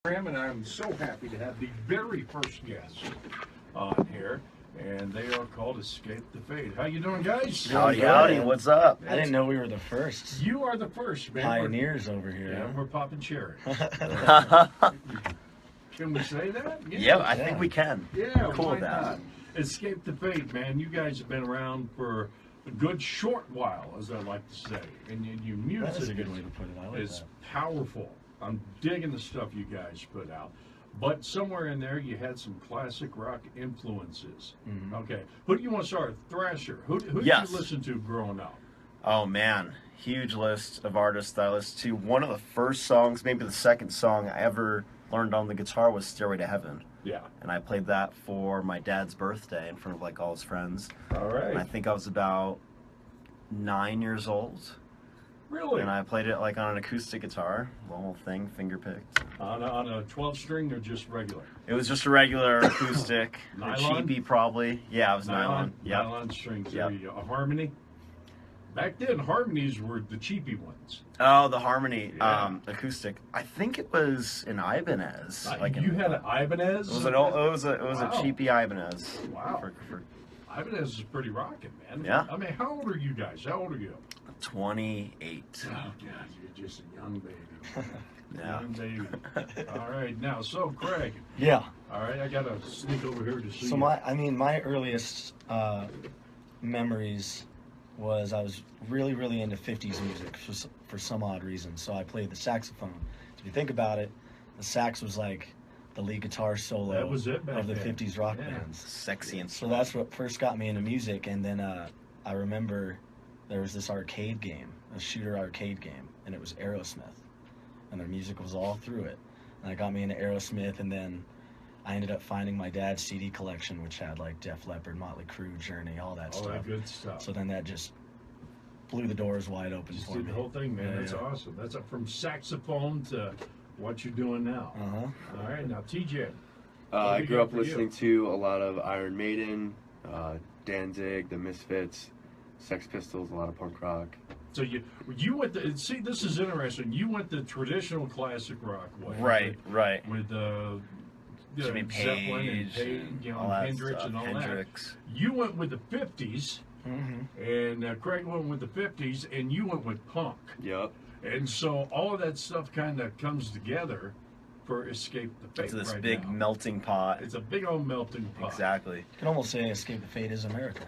And I'm so happy to have the very first guest on here, and they are called Escape the Fate. How you doing, guys? Howdy, howdy, what's up? I didn't know we were the first. You are the first, man. Pioneers over here. Yeah, we're popping cherry. Can we say that? Yeah, I think we can. Yeah, We're cool why with that. not? Escape the Fate, man. You guys have been around for a good short while, as I like to say, and your music That is a good way to put it. I like is that. powerful. I'm digging the stuff you guys put out. But somewhere in there, you had some classic rock influences. Mhm. Okay. Who do you want to start? Thrasher. Who did Yes. you listen to growing up? Oh man, huge list of artists that I listened to. One of the first songs, maybe the second song I ever learned on the guitar was Stairway to Heaven. Yeah. And I played that for my dad's birthday in front of like all his friends. All right. And I think I was about 9 years old. Really? And I played it like on an acoustic guitar, the whole thing, finger picked. On a 12 string or just regular? It was just a regular acoustic, a Nylon? cheapy probably. Yeah, it was nylon. Yeah. Nylon strings. Yep. There you go. A harmony? Back then, harmonies were the cheapy ones. Oh, the harmony, Yeah. acoustic. I think it was an Ibanez. You had an Ibanez? It was an old, it was a Wow. cheapy Ibanez. Wow. For Ibanez is pretty rocking, man. Yeah. I mean, how old are you guys? How old are you? 28. Oh, God, you're just a young baby. Yeah. Young baby. All right, now, so Craig. Yeah. All right, I gotta sneak over here to see So you. my earliest memories was I was really into 50s music for some odd reason. So I played the saxophone. If you think about it, the sax was like the lead guitar solo That was it back of the then. 50s rock Yeah. bands. Sexy and So that's what first got me into music. And then I remember there was this arcade game, a shooter arcade game, and it was Aerosmith. And their music was all through it. And it got me into Aerosmith, and then I ended up finding my dad's CD collection, which had like Def Leppard, Motley Crue, Journey, all that All stuff. that good stuff. So then that just blew the doors wide open Just for did me. the whole thing, man. Yeah, That's yeah. awesome. That's up from saxophone to what you're doing now. Uh-huh. All right, now TJ. I we grew got up for you? listening to a lot of Iron Maiden, Danzig, The Misfits, Sex Pistols, a lot of punk rock. So you went the see. This is interesting. You went the traditional classic rock way, right, right. With Jimmy Zeppelin and Page, Page, and all that Hendrix stuff. and all Hendrix. that. You went with the '50s, Mm-hmm. and Craig went with the '50s, and you went with punk. Yup. And so all of that stuff kind of comes together for Escape the Fate. It's this right big now. melting pot. It's a big old melting pot. Exactly. You can almost say Escape the Fate is America.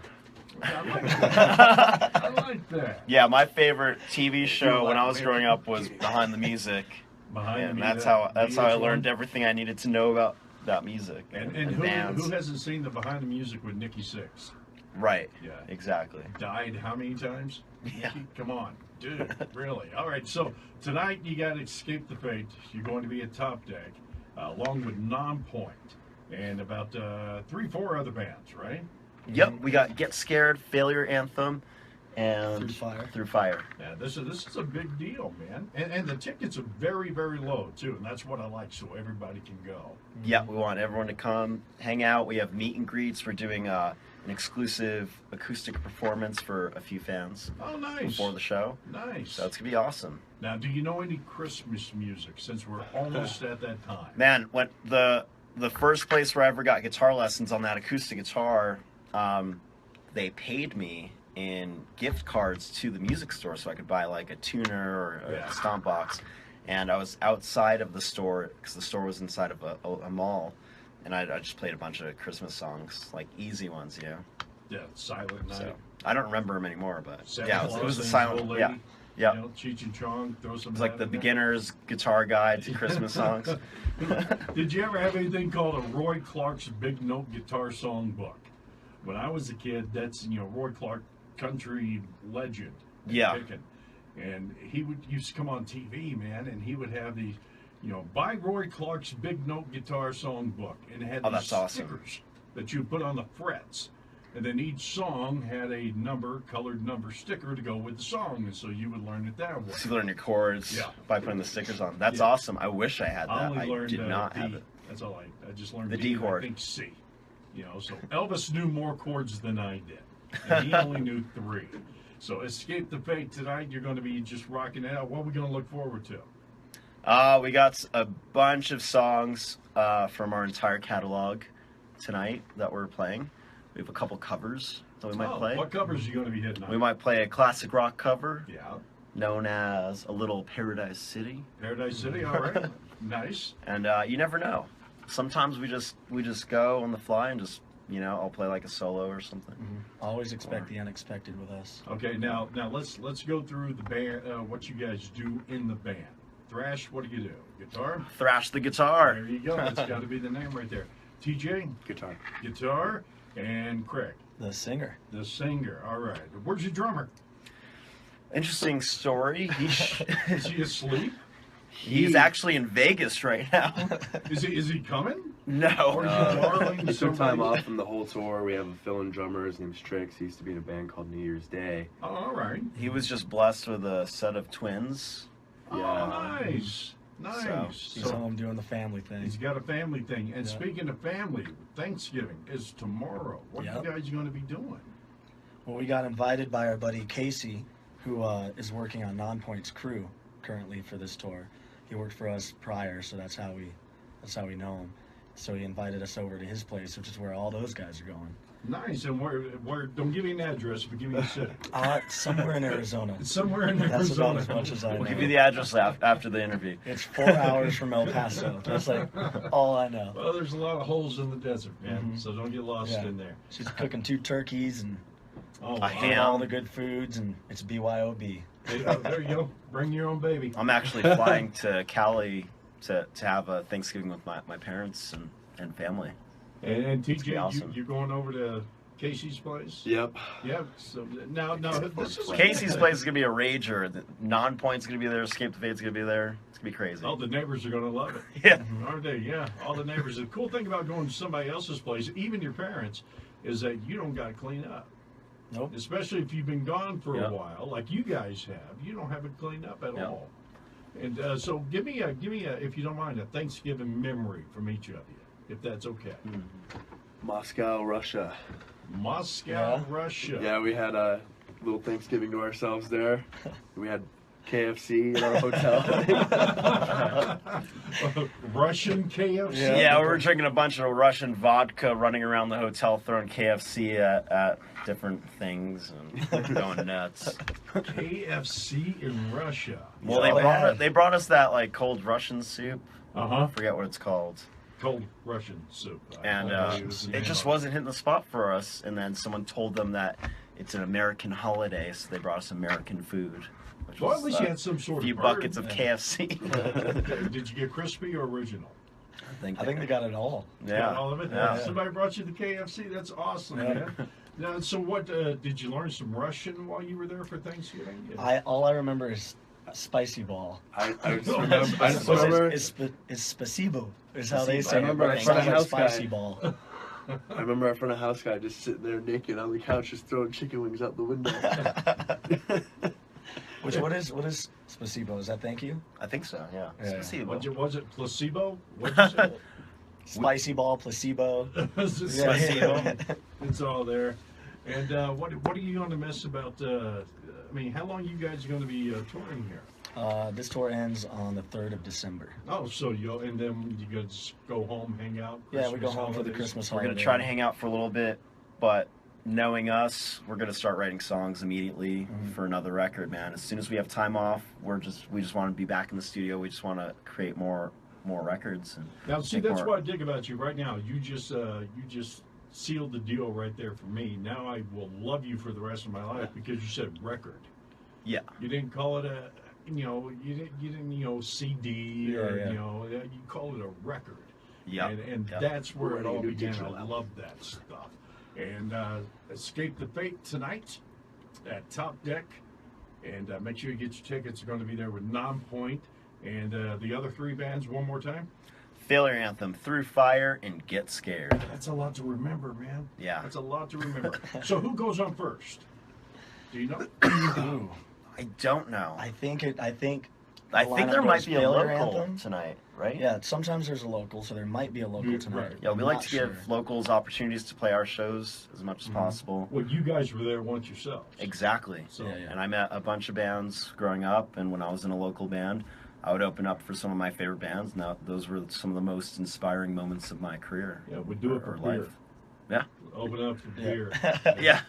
I like that. I like that. Yeah, my favorite TV show when I was growing up was Behind the Music. Behind And me, that's that how I VH1. learned everything I needed to know about music And and bands. who hasn't seen the Behind the Music with Nikki Sixx? Right. Yeah. Exactly. Died how many times? Yeah. Nikki, come on, dude. Really? All right. So tonight you got Escape the Fate. You're going to be at Top Deck, along with Non-Point and about 3-4 other bands, right? Yep. We got Get Scared, Failure Anthem, and Through Fire. Through Fire. Yeah, this is a big deal, man. And the tickets are very, very low too, and that's what I like, so everybody can go. Yeah, we want everyone to come hang out. We have meet and greets. We're doing an exclusive acoustic performance for a few fans Oh, nice. before the show. Nice. So it's gonna be awesome. Now, do you know any Christmas music since we're almost at that time? Man, when the first place where I ever got guitar lessons on that acoustic guitar, they paid me in gift cards to the music store so I could buy like a tuner or Yeah. a stomp box. And I was outside of the store because the store was inside of a mall, and I just played a bunch of Christmas songs, like easy ones, you know. Yeah, Silent Night. So I don't remember them anymore, but Santa yeah, Claus it was the Sings silent. Old Yeah, Lady, yeah. You know, Cheech and Chong, throw some. It was like of the that in there. beginner's guitar guide to Christmas songs. Did you ever have anything called a Roy Clark's Big Note Guitar Song Book? When I was a kid, that's Roy Clark, country legend. Yeah. Picking. And he used to come on TV, man, and he would have these, by Roy Clark's Big Note Guitar Song Book, and it had Oh, these that's awesome. stickers that you put on the frets. And then each song had a colored number sticker to go with the song, and so you would learn it that way. So you learn your chords Yeah. by putting the stickers on. That's Yeah. awesome. I wish I had I that. only I learned did not D. have it. That's all I just learned The D, D chord. I think C. So Elvis knew more chords than I did, and he only knew 3. So Escape the Fate tonight. You're going to be just rocking it out. What are we going to look forward to? We got a bunch of songs from our entire catalog tonight that we're playing. We have a couple covers that we might play. What covers are you going to be hitting on? We might play a classic rock cover Yeah. known as A Little Paradise City. Paradise City, all right. Nice. And you never know. Sometimes we just go on the fly and just, I'll play like a solo or something. Always expect the unexpected with us. Okay, now let's go through the band. What you guys do in the band? Thrash. What do? Guitar. Thrash the guitar. There you go. That's got to be the name right there. TJ. Guitar. Guitar. And Craig. The singer. The singer. All right. Where's your drummer? Interesting story. Is he asleep? He's actually in Vegas right now. Is he coming? No. Or is he borrowing He took time somebody? off from the whole tour. We have a fill-in drummer. His name's Trix. He used to be in a band called New Year's Day. Oh, all right. He was just blessed with a set of twins. Oh, nice. Nice. He's home doing the family thing. He's got a family thing. And Yeah. speaking of family, Thanksgiving is tomorrow. What are you guys going to be doing? Well, we got invited by our buddy Casey, who is working on Nonpoint's crew currently for this tour. He worked for us prior, so that's how we know him. So he invited us over to his place, which is where all those guys are going. Nice. And where? Don't give me an address, but give me a city. Somewhere in Arizona. It's somewhere in That's Arizona. about as much as I know. We'll give you the address after the interview. It's 4 hours from El Paso. That's like all I know. Well, there's a lot of holes in the desert, man. So don't get lost Yeah. in there. She's cooking 2 turkeys and Oh, A ham. all the good foods, and it's BYOB. There you go. Bring your own baby. I'm actually flying to Cali to have a Thanksgiving with my parents and family. And be TJ, awesome. you're going over to Casey's place? Yep. Yeah. So now this is Casey's place is gonna be a rager. The Non-Point's gonna be there. Escape the Fate's gonna be there. It's gonna be crazy. All the neighbors are going to love it. Yeah. Aren't they? Yeah. All the neighbors. The cool thing about going to somebody else's place, even your parents, is that you don't got to clean up. Nope. Especially if you've been gone for Yeah. a while, like you guys have. You don't have it cleaned up at Yeah. all. And so give me a, if you don't mind, a Thanksgiving memory from each of you, if that's okay. Moscow, Russia. Moscow, Yeah. Russia. Yeah, we had a little Thanksgiving to ourselves there. We had KFC in our hotel. Russian KFC. Yeah, we were drinking a bunch of Russian vodka, running around the hotel, throwing KFC at different things and going nuts. KFC in Russia. Well, they brought us that like cold Russian soup. Uh-huh. I forget what it's called. Cold Russian soup. And it just wasn't hitting the spot for us. And then someone told them that it's an American holiday, so they brought us American food. Which Well, was, at least you had some sort a few of buckets bird. of KFC. Did you get crispy or original? I think they got it all. Yeah. Got all of it? Yeah. Somebody brought you the KFC? That's awesome, Yeah. man. Now, so what, did you learn some Russian while you were there for Thanksgiving? All I remember is spicy ball. I just No, remember. I just remember. It's spasibo is how they Spasibo. say I it. remember It our front sounds of like house guy. spicy ball. I remember our front of house guy just sitting there naked on the couch, just throwing chicken wings out the window. What is spasibo? Is that thank you? I think so, yeah. Yeah. Spasibo. Was it placebo? What did you say? Spicy ball, placebo. Was it Yeah. placebo? It's all there. And what are you going to miss about, I mean, how long you guys are going to be touring here? This tour ends on the 3rd of December. Oh, so and then you guys go home, hang out? Yeah, we go Christmas home for the holidays? Christmas We're holiday. going to try to hang out for a little bit, but knowing us, we're going to start writing songs immediately for another record, man. As soon as we have time off, we just want to be back in the studio. We just want to create more records. And Now, see, make that's more- what I dig about you right now. You just sealed the deal right there for me. Now I will love you for the rest of my life because you said record. Yeah. You didn't call it a, you didn't CD or Yeah. you called it a record. Yeah. And Yep. that's where it Writing all a new began. digital I album. love that stuff. And Escape the Fate tonight at Top Deck. And make sure you get your tickets. They're going to be there with Nonpoint and the other 3 bands one more time. Failure Anthem, Through Fire, and Get Scared. That's a lot to remember, man. Yeah. That's a lot to remember. So who goes on first? Do you know? Ooh, I don't know. I think the I think lineup there might goes be a Failure local Anthem. tonight, right? Yeah, sometimes there's a local, so there might be a local tonight. Right. Yeah, we I'm like not to give sure. locals opportunities to play our shows as much as possible. Well, you guys were there once yourselves. Exactly. So, Yeah, yeah. And I met a bunch of bands growing up, and when I was in a local band, I would open up for some of my favorite bands. And those were some of the most inspiring moments of my career. Yeah, we do it for or beer. life. Yeah. Open up for Yeah. beer. Yeah.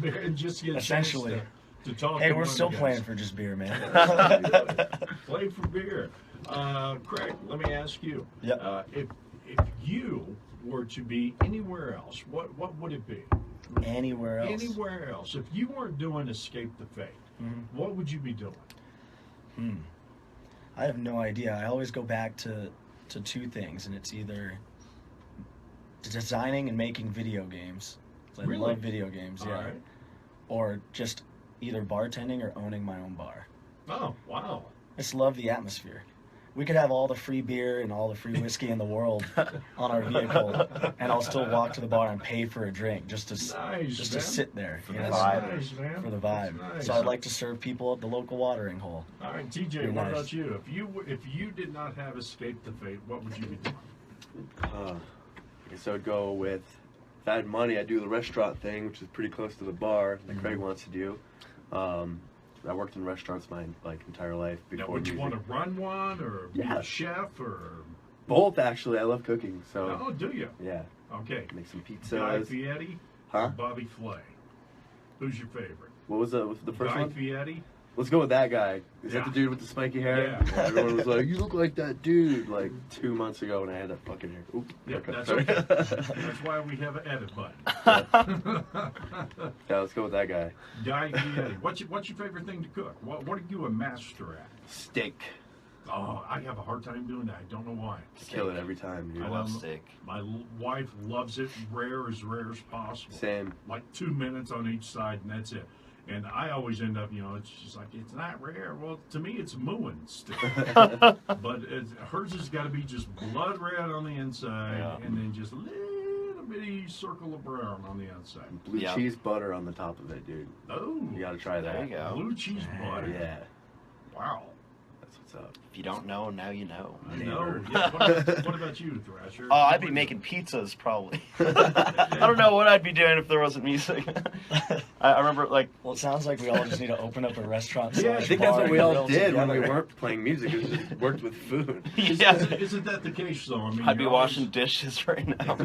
Beer and just get a chance Essentially. to talk. Hey, to we're one of still the playing guys. for just beer, man. Play for beer. Craig, let me ask you. Yep. If you were to be anywhere else, what would it be? Anywhere else. Anywhere else. If you weren't doing Escape the Fate, what would you be doing? I have no idea. I always go back to two things, and it's either designing and making video games. I Really? love video games, All yeah. right. Or just either bartending or owning my own bar. Oh, wow. I just love the atmosphere. We could have all the free beer and all the free whiskey in the world on our vehicle, and I'll still walk to the bar and pay for a drink just to Nice, just man. to sit there For you the know, vibe. Nice, man. for the vibe. That's nice. So I'd like to serve people at the local watering hole. All right, TJ, Be what nice. about you? If you did not have Escape the Fate, what would you be doing? I guess I would go with, if I had money, I'd do the restaurant thing, which is pretty close to the bar that Craig wants to do. I worked in restaurants my entire life Now, before would you music. want to run one or be Yeah. a chef or? Both, actually. I love cooking, so Oh, do you? yeah, Okay. make some Guy pizzas. Fieri, Huh? or Bobby Flay. Who's your favorite? What was the first Guy one? Fieri. Let's go with that guy. Is Yeah. that the dude with the spiky hair? Yeah. Everyone was like, "You look like that dude." Like 2 months ago when I had that fucking hair. Oop, Yep, haircut, that's sorry. okay. That's why we have an edit button. Yeah, let's go with that guy. Guy Fieri. What's your favorite thing to cook? What are you a master at? Steak. Oh, I have a hard time doing that. I don't know why. Kill it every time, dude. I I love don't- steak. My wife loves it rare as possible. Same. Like 2 minutes on each side, and that's it. And I always end up, it's just like, it's not rare. Well, to me, it's mooing still. But hers has got to be just blood red on the inside, Yeah. and then just a little bitty circle of brown on the outside. Blue Yeah. cheese butter on the top of it, dude. Oh, You gotta try that. There you go. blue cheese butter. Yeah, Wow. that's what's up. If you don't know, now you know. I know. Neighbor. Yeah, what about you, Thrasher? Oh, I'd be making pizzas probably. I don't know what I'd be doing if there wasn't music. I remember like Well, it sounds like we all just need to open up a restaurant. Yeah, I slash think that's bar what we and all grill did when we together. weren't playing music. It was just worked with food. yeah, Isn't that the case, though? I mean, I'd be you're washing always- dishes right now.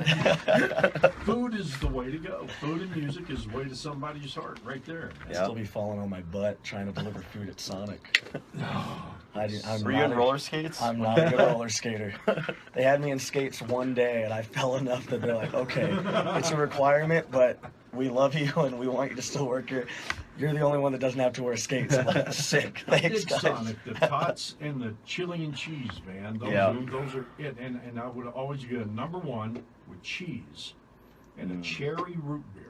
Food is the way to go. Food and music is the way to somebody's heart, right there. I'd Yeah. still be falling on my butt trying to deliver food at Sonic. I'm Were you not in a- roller skates? I'm not a good roller skater. They had me in skates one day, and I fell enough that they're like, okay, it's a requirement, but we love you and we want you to still work here. You're the only one that doesn't have to wear skates. I'm like, sick. I Thanks, dig guys. Sonic, the tots and the chili and cheese, man. Those are it. And I would always get a #1 with cheese and a cherry root beer.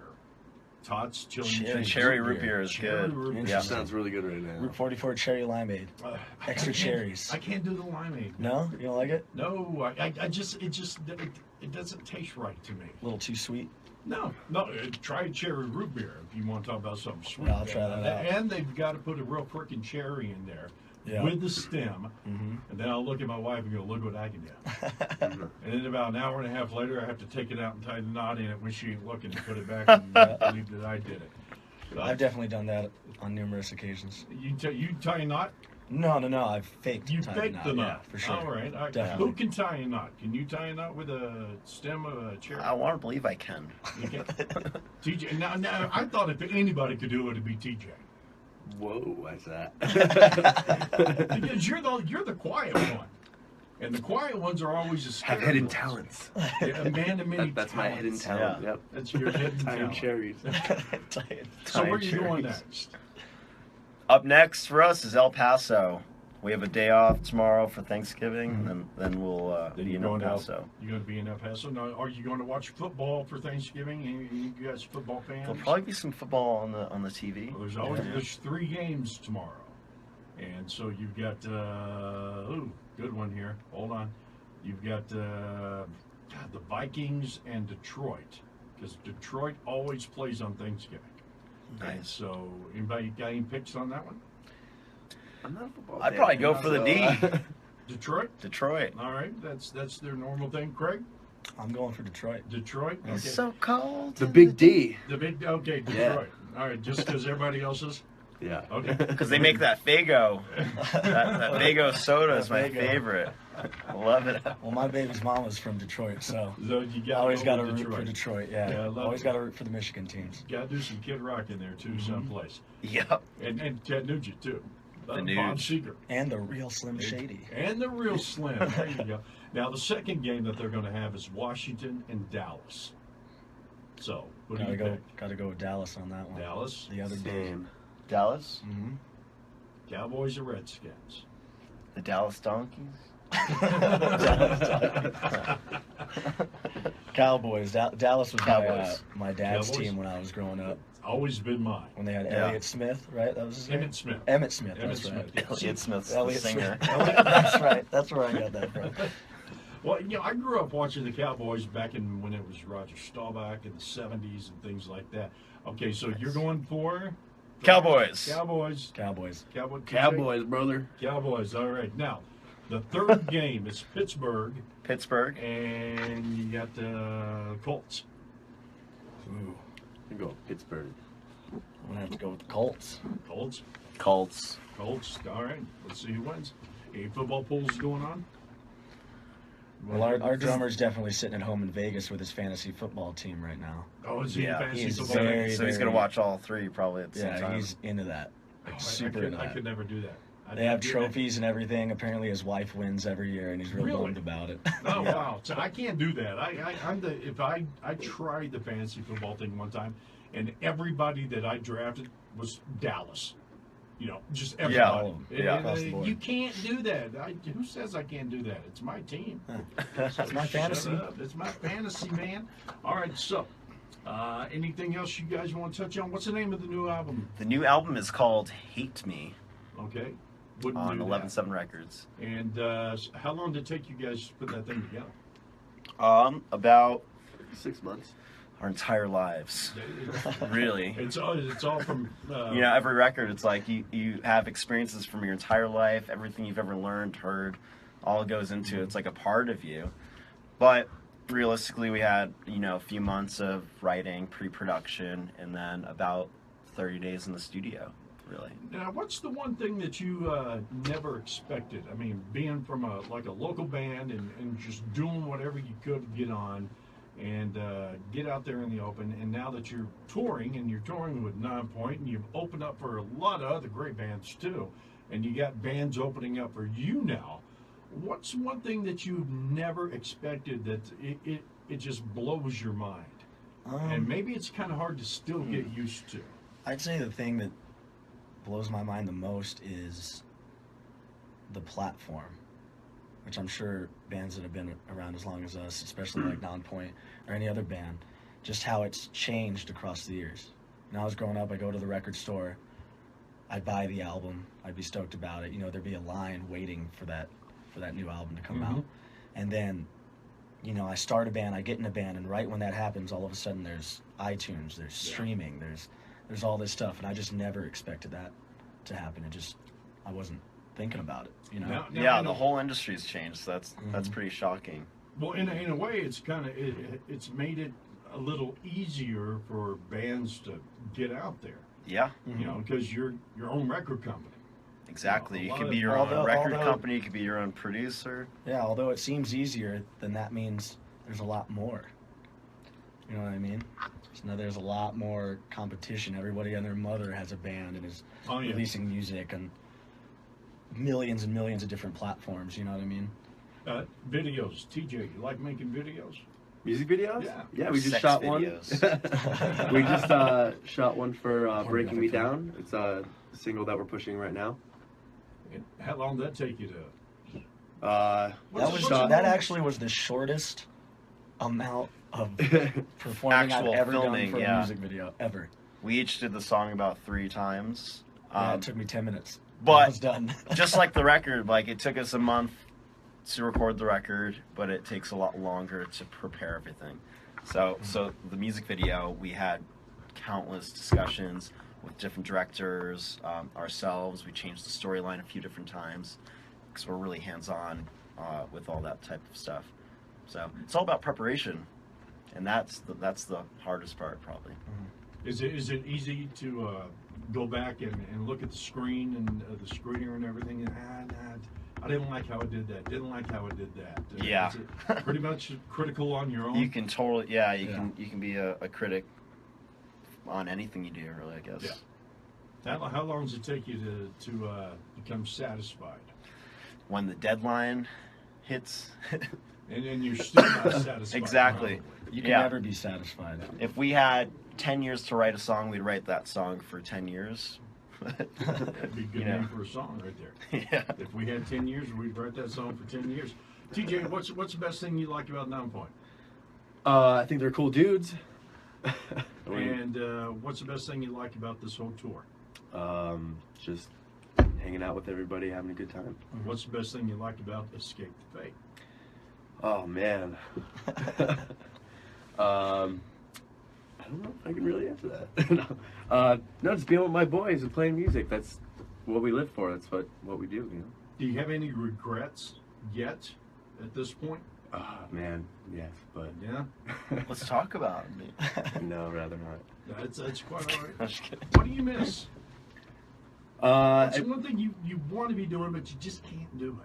Tots, chili and Cherry cheese. Cherry root beer is Cherry good. root beer. That Interesting. sounds really good right now. Route 44 cherry limeade. Extra I can't- cherries. I can't do the limeade. No? You don't like it? No, I just it doesn't taste right to me. A little too sweet? No, try cherry root beer if you want to talk about something sweet. I'll try that out. And they've got to put a real freaking cherry in there Yeah. with the stem. Mm-hmm. And then I'll look at my wife and go, look what I can do. And then about an hour and a half later, I have to take it out and tie the knot in it when she ain't looking and put it back and believe that I did it. I've definitely done that on numerous occasions. You tie a knot? No, I've faked You tying faked the knot. Yeah, for sure. All right. Definitely. Who can tie a knot? Can you tie a knot with a stem of a cherry? I want to believe I can. You can. TJ. Now, I thought if anybody could do it, it'd be TJ. Whoa, why's that? Because you're the quiet one. And the quiet ones are always the Have scary hidden ones. talents. Yeah, a man of many That's my hidden talents. talent. Yeah. Yep. That's your hidden Tying talent. cherries. So where are Tying you going cherries. next? Up next for us is El Paso. We have a day off tomorrow for Thanksgiving, and then we'll Then be you're in El going out. Paso. You're going to be in El Paso. Now, are you going to watch football for Thanksgiving? You guys football fans? There'll probably be some football on the TV. Well, there's 3 games tomorrow, and so you've got good one here. Hold on, you've got the Vikings and Detroit, because Detroit always plays on Thanksgiving. And Nice. so anybody got any picks on that one? I'm not a football I'd fan, probably go for the D. Detroit. Detroit. All right, that's their normal thing. Craig, I'm going for Detroit. Detroit. Okay. It's so cold. The big D. The big okay, Yeah. Detroit. All right, just because everybody else is. Yeah. Okay. Because they make that Faygo. that Faygo soda is my Faygo. favorite. Love it. Well, my baby's mama's from Detroit, so So you I got always got to to root for Detroit. Yeah, I Yeah, love always it. got to root for the Michigan teams. Got to do some Kid Rock in there too, someplace, Yep. and Ted Nugent too. The Bob Nuge. Seger. And the real Slim Shady. And the real Slim. There you go. Now the second game that they're going to have is Washington and Dallas. So what do you pick? Got to go with Dallas on that one. Dallas, The other day. Same. Dallas? Mm-hmm. Cowboys, or Redskins? The Dallas Donkeys? Cowboys. Dallas was Cowboys. my dad's Cowboys? team when I was growing up. Always been mine. When they had Yeah. Elliott Smith, right? That was his name. Emmett Smith. Emmett Smith. Emmett That's Smith. right. Yeah. Elliott Smith's the Elliott singer. Smith. That's right. That's where I got that from. Well, you know, I grew up watching the Cowboys back in when it was Roger Staubach in the '70s and things like that. Okay, so you're going for Cowboys. Cowboys. Cowboys. Cowboys, brother. Cowboys. All right. Now, the third game is Pittsburgh, Pittsburgh. and you got the Colts. Ooh. I go Pittsburgh. I'm gonna have to go with the Colts. Colts. Colts. Colts. All right. Let's see who wins. Any football polls going on? Well, our drummer's definitely sitting at home in Vegas with his fantasy football team right now. Oh, is he Yeah, a fantasy he's football? very- So he's going to watch all three probably at the same Yeah, time. he's into that. Oh, Like, super into I that. could never do that. I They have do that. trophies and everything. Apparently, his wife wins every year, and he's real Really? bummed about it. Oh Yeah. wow! So I can't do that. I tried the fantasy football thing one time, and everybody that I drafted was Dallas. You know, just everybody. Yeah, all of them. And, Yeah, across the board. you can't do that. Who says I can't do that? It's my team. It's my fantasy. Shut up. It's my fantasy, man. All right. So, anything else you guys want to touch on? What's the name of the new album? The new album is called Hate Me Okay. Wouldn't on do 11/7 Records. that. And how long did it take you guys to put that thing together? About 6 months. our entire lives. Really. It's all from. You know, every record, it's like you have experiences from your entire life, everything you've ever learned, heard, all goes into it. It's like a part of you. But realistically, we had, you know, a few months of writing, pre-production, and then about 30 days in the studio, really. Now, what's the one thing that you never expected? I mean, being from a local band and just doing whatever you could to get on and get out there in the open. And now that you're touring, and you're touring with Nonpoint, and you've opened up for a lot of other great bands too, and you got bands opening up for you now. What's one thing that you've never expected that it just blows your mind? And maybe it's kind of hard to still get used to. I'd say the thing that blows my mind the most is the platform, which I'm sure bands that have been around as long as us, especially like Nonpoint or any other band, just how it's changed across the years. When I was growing up, I go to the record store, I'd buy the album, I'd be stoked about it. You know, there'd be a line waiting for that new album to come out. And then, you know, I start a band, I get in a band, and right when that happens, all of a sudden there's iTunes, there's streaming, there's all this stuff, and I just never expected that to happen. I wasn't thinking about it, you know. Now, Yeah, in the a- whole industry's changed. So that's pretty shocking. Well, in a way, it's kind of it's made it a little easier for bands to get out there. Yeah, You know, because you're your own record company. exactly. A You lot could of- be your own although- record company. You could be your own producer. Yeah, although it seems easier, then that means there's a lot more. You know what I mean? So now there's a lot more competition. Everybody and their mother has a band and is Oh yeah. releasing music on millions and millions of different platforms. You know what I mean? Videos, TJ, you like making videos? Music videos? Yeah. Yeah, we just Sex shot videos. one. We just shot one for Breaking Me Pornography. Down. It's a single that we're pushing right now. And how long did that take you to? That was shot. that actually was the shortest amount of performing Actual I've ever filming, done for yeah. a music video ever. We each did the song about 3 times. Yeah, it took me 10 minutes. but I was done. just like the record, like it took us a month to record the record, but it takes a lot longer to prepare everything. So the music video, we had countless discussions with different directors, ourselves. We changed the storyline a few different times because we're really hands-on with all that type of stuff. So it's all about preparation, and that's the hardest part probably. Is it easy to go back and look at the screen and the screener and everything? And, I didn't like how it did that. Didn't like how it did that. Yeah. Is it pretty much critical on your own. You can totally, yeah, you Yeah. can be a critic on anything you do, really, I guess. Yeah. How long does it take you to become satisfied? When the deadline hits, And then you're still not satisfied. Exactly. probably. You can Yeah. never be satisfied. if we had 10 years to write a song, we'd write that song for 10 years. That'd be a good You know. name for a song right there. Yeah. If we had 10 years, we'd write that song for 10 years. TJ, what's the best thing you like about Nonpoint? I think they're cool dudes. And what's the best thing you like about this whole tour? Just hanging out with everybody, having a good time. What's the best thing you like about Escape the Fate? Oh man. I don't know if I can really answer that. No, just being with my boys and playing music. That's what we live for. That's what we do. You know. Do you have any regrets yet at this point? Oh man, yes, but Yeah, Let's talk about it. no, rather not. that's quite all right. I'm just kidding. What do you miss? What's I, the one thing you want to be doing but you just can't do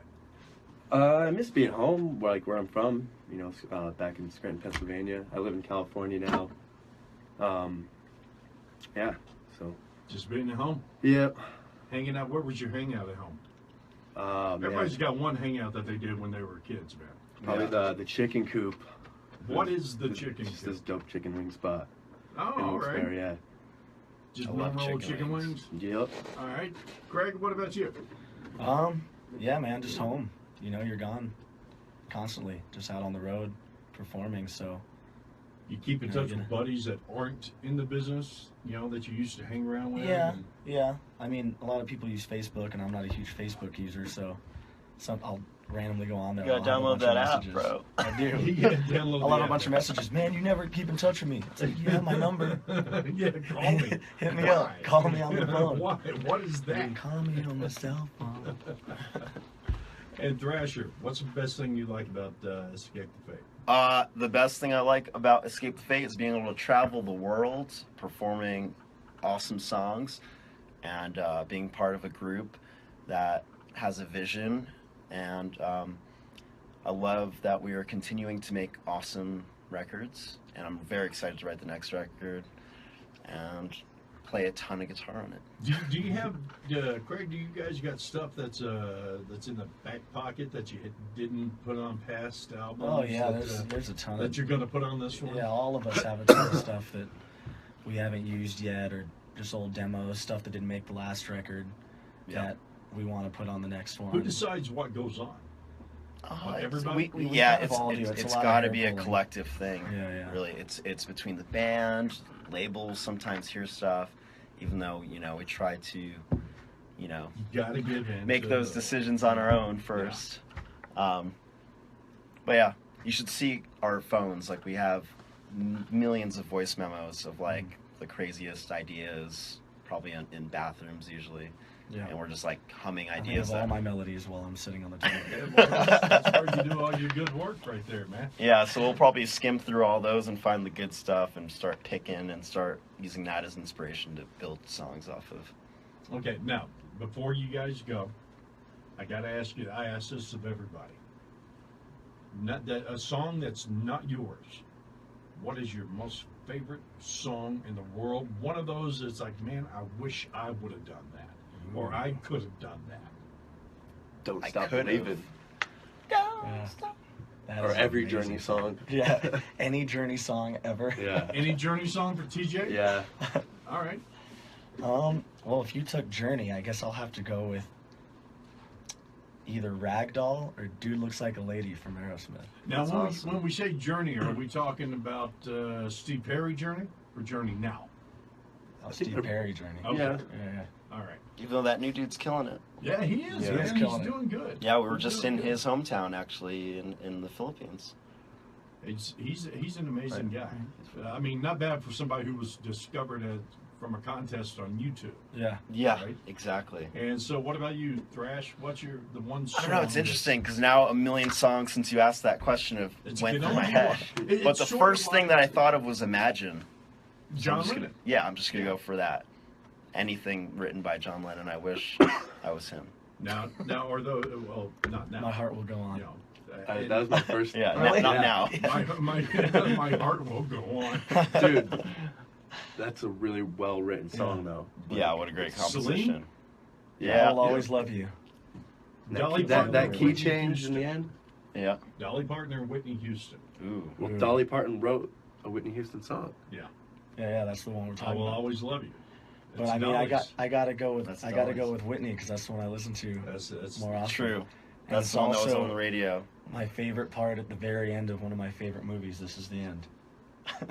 it? I miss being home, like where I'm from. You know, back in Scranton, Pennsylvania. I live in California now. Yeah. So. Just being at home, Yep. hanging out. Where was your hangout at home? Man. Everybody's got one hangout that they did when they were kids, man. Probably the chicken coop. What is the chicken Just coop? this dope chicken wing spot. Oh, in all Wilkes-Barre, right. yeah. Just I love normal old chicken chicken wings. wings. Yep. All right. Craig, what about you? Yeah, man, just home. You know, you're gone constantly, just out on the road performing. So You keep in Yeah, touch yeah. with buddies that aren't in the business, that you used to hang around with? yeah, and- yeah. I mean, a lot of people use Facebook, and I'm not a huge Facebook user, so I'll randomly go on there. You gotta I'll have a download bunch of that app, messages. bro. I do. You gotta download I'll have the a bunch of app. messages. Man, you never keep in touch with me. It's like, you have my number. Yeah, call me. Hit me Why? up. Call me on the phone. Why? What is that? Call me on the cell phone. And Thrasher, what's the best thing you like about Escape the Fate? The best thing I like about Escape the Fate is being able to travel the world, performing awesome songs, and being part of a group that has a vision. And I love that we are continuing to make awesome records, and I'm very excited to write the next record and play a ton of guitar on it. Do you have, Craig? Do you guys got stuff that's in the back pocket that you didn't put on past albums? Oh yeah, that, there's a ton that of you're gonna put on this one. Yeah, all of us have a ton of stuff that we haven't used yet, or just old demos, stuff that didn't make the last record Yeah. that we want to put on the next one. Who decides what goes on? Everybody? Yeah, kind of all do. It's a it's lot of got to hair be a pulling. collective thing. Yeah, yeah. Really, it's between the band, labels. Sometimes hear stuff, even though we try to, You gotta give in. make to those the- decisions on our own first. But yeah, you should see our phones. Like we have millions of voice memos of like the craziest ideas, probably in bathrooms usually, Yeah. and we're just like humming I think ideas. of all that- my melodies while I'm sitting on the toilet. Yeah, well, that's where you do all your good work right there, man. Yeah, so we'll probably skim through all those and find the good stuff and start picking and start using that as inspiration to build songs off of. Okay, now before you guys go, I gotta ask you. I ask this of everybody. Not that a song that's not yours. What is your most favorite song in the world? One of those that's like, man, I wish I would have done that, or I could have done that. Don't I stop could've. believing. Yeah. That Or is every amazing. Journey song. Yeah, any Journey song ever. Yeah. Any Journey song for TJ? Yeah. All right. Well, if you took Journey, I guess I'll have to go with either Ragdoll or Dude Looks Like a Lady from Aerosmith. Now, That's when, awesome. when we say Journey, are we talking about Steve Perry Journey or Journey now? Oh, think Steve they're- Perry Journey. Okay. Yeah. Yeah. All right. Even though that new dude's killing it. Yeah, he is. Yeah. Man. He's He's killing it. doing good. Yeah, we were He's just doing in good. his hometown actually in the Philippines. He's an amazing guy. I mean, not bad for somebody who was discovered from a contest on YouTube. Yeah. Yeah, Right. exactly. And so, what about you, Thrash? What's the one song? I don't know. It's that- interesting because now a million songs since you asked that question have It's went can through my only head. one. It- But it's the sort first of thing like that I thought of was Imagine. So I'm John just Lennon. gonna, yeah, I'm just gonna go for that. anything written by John Lennon. I wish I was him. Now, or though, well, not now. My heart will go on. You know, That was my first. Yeah, Really? not now. my heart will go on. Dude, that's a really well written song, though. Yeah, what a great Celine? composition. I Yeah, will always love you. Dolly That Parton, key Whitney change in Houston. the end. yeah. Dolly Parton or Whitney Houston. Ooh. Well, Ooh. Dolly Parton wrote a Whitney Houston song. Yeah, that's the one we're I talking will about. always love you. But It's I mean, Dolly's. I gotta go with That's with Whitney because that's the one I listen to That's more often. True. And That's it's the one that was also on the radio. my favorite part at the very end of one of my favorite movies. This is the end.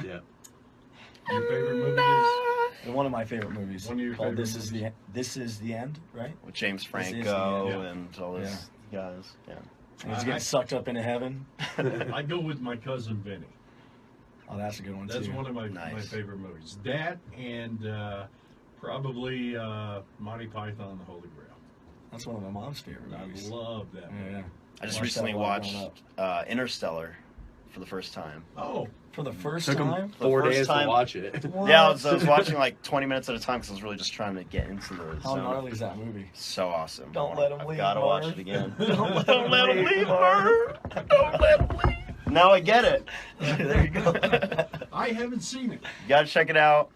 Yeah. Your favorite movie is One of my favorite movies. One of your called favorite This is the End, right? With James This is Franco the end. and all those guys. Yeah. And he's I- getting sucked up into heaven. I go with My Cousin Vinny. Oh, that's a good one That's too. one of my Nice. favorite movies. That and probably Monty Python and the Holy Grail. That's one of my mom's favorite I movies. love that movie. Yeah. I just Watched that recently a lot watched growing Interstellar for the first time. Oh, For the first Took him time. 4 first days time- to watch it. What? Yeah, I was watching like 20 minutes at a time because I was really just trying to get into the How zone. gnarly is that movie? So awesome. Don't let 'em I've leave, gotta watch Marv. it again. Don't let 'em leave, Marv. Don't let 'em leave. Now I get it. There you go. I haven't seen it. You gotta check it out.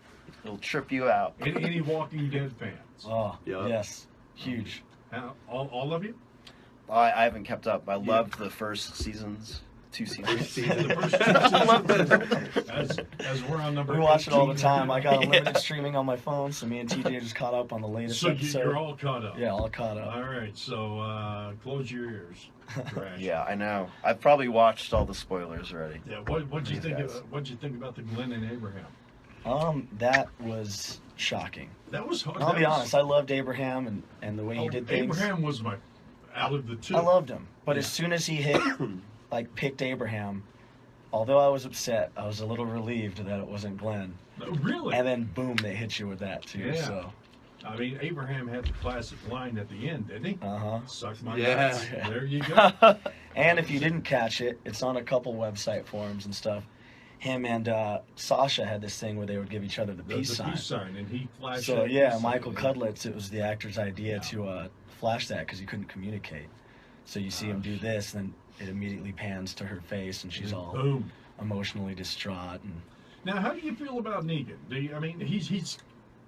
It'll trip you out. Any Walking Dead fans? Oh, Yeah. yes. Huge. All of you? I haven't kept up. I loved the first seasons. 2 seasons. The first two seasons, as we're on number We watch it all the 18. time. I got unlimited Yeah. streaming on my phone, so me and TJ just caught up on the latest So episode. you're all caught up. Yeah, all caught up. All right, so close your ears. Trash. Yeah, I know. I've probably watched all the spoilers already. Yeah. What'd you These think? guys. What'd you think about the Glenn and Abraham? That was shocking. That was hard. And I'll be honest, I loved Abraham and the way he did things. Abraham was my out of the two. I loved him. But Yeah. as soon as he hit, picked Abraham, although I was upset, I was a little relieved that it wasn't Glenn. No, really. And then, boom, they hit you with that, too. Yeah. So, I mean, Abraham had the classic line at the end, didn't he? uh-huh. Suck my Yeah. nuts. There you go. And if you didn't catch it, it's on a couple website forums and stuff. Him and Sasha had this thing where they would give each other the The peace sign. peace sign, and he flashed. So, that yeah, peace Michael sign. Cudlitz, it was the actor's idea Yeah. to flash that because he couldn't communicate. So you see him do this, and then it immediately pans to her face, and she's all Boom. emotionally distraught. And Now, how do you feel about Negan? I mean, he's.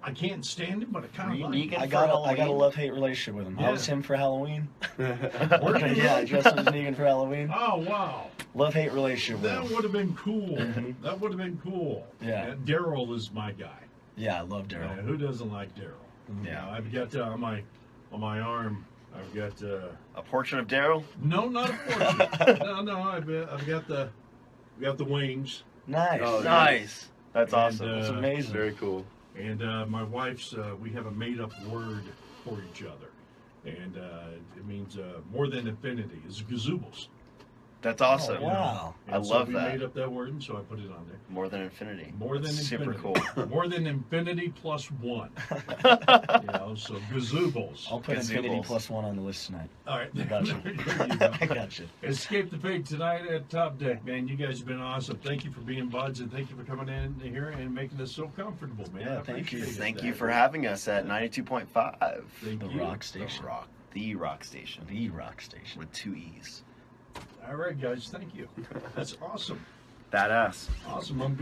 I can't stand him, but I kind of like him. Negan? I for got a Halloween? love-hate relationship with him. Yeah. I was him for Halloween. Were you Yeah, I really? dressed up as Negan for Halloween. Oh wow, Love-hate relationship with that him. would have been cool. Mhm. That would have been cool. Yeah. And Daryl is my guy. Yeah, I love Yeah, Daryl. who doesn't like Daryl? Yeah. I've got on my arm. I've got A portrait of Daryl? no, not a portrait. no. I've got the wings. Nice. Oh, yeah. Nice. That's And, awesome. That's amazing. Very cool. And my wife's, we have a made-up word for each other, and it means more than infinity. It's gazoobles. That's awesome. Oh, wow. I And so love we that. made up that word, and so I put it on there. More than infinity. More than That's super infinity. cool. More than infinity plus one. So gazoobles. I'll put Gazoobles. Infinity plus one on the list tonight. All right. Gotcha. There you go. I got you. Escape the Pig tonight at Top Deck, man. You guys have been awesome. Thank you for being buds, and thank you for coming in here and making us so comfortable, man. Yeah, I thank you. appreciate Thank that. you for having us at 92.5. Thank The you. Rock Station. The Rock Station. The Rock Station. With 2 E's. All right, guys. Thank you. That's awesome. Badass. Awesome. I'm good.